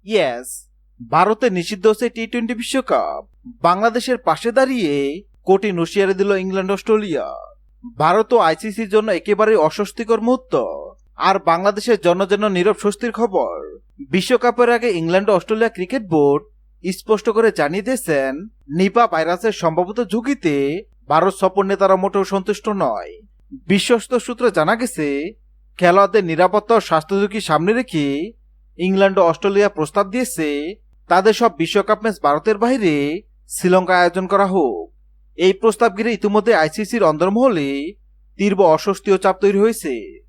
Yes, ভারতে নিষিদ্ধ হচ্ছে টি-20 বিশ্বকাপ। বাংলাদেশের পাশে দাঁড়িয়ে কঠিন হুঁশিয়ারি দিল ইংল্যান্ড অস্ট্রেলিয়া। ভারত ও আইসিসির জন্য একেবারে অস্বস্তিকর মুহূর্ত। আর বাংলাদেশের জন্য যেন নীরব স্বস্তির খবর। বিশ্বকাপের আগে ইংল্যান্ড ও অস্ট্রেলিয়া ক্রিকেট বোর্ড স্পষ্ট করে জানিয়ে দিয়েছেন, নিপা ভাইরাসের সম্ভাবিত ঝুঁকিতে ভারত সফর নেতারা মোটেও সন্তুষ্ট নয়। বিশ্বস্ত সূত্রে জানা গেছে, খেলোয়াড়দের নিরাপত্তা ও স্বাস্থ্য ঝুঁকি সামনে রেখে ইংল্যান্ড ও অস্ট্রেলিয়া প্রস্তাব দিয়েছে তাদের সব বিশ্বকাপ ম্যাচ ভারতের বাইরে শ্রীলঙ্কায় আয়োজন করা হোক। এই প্রস্তাব ঘিরে ইতিমধ্যে আইসিসির অন্দরমহলে তীব্র অস্বস্তি ও চাপ তৈরি হয়েছে।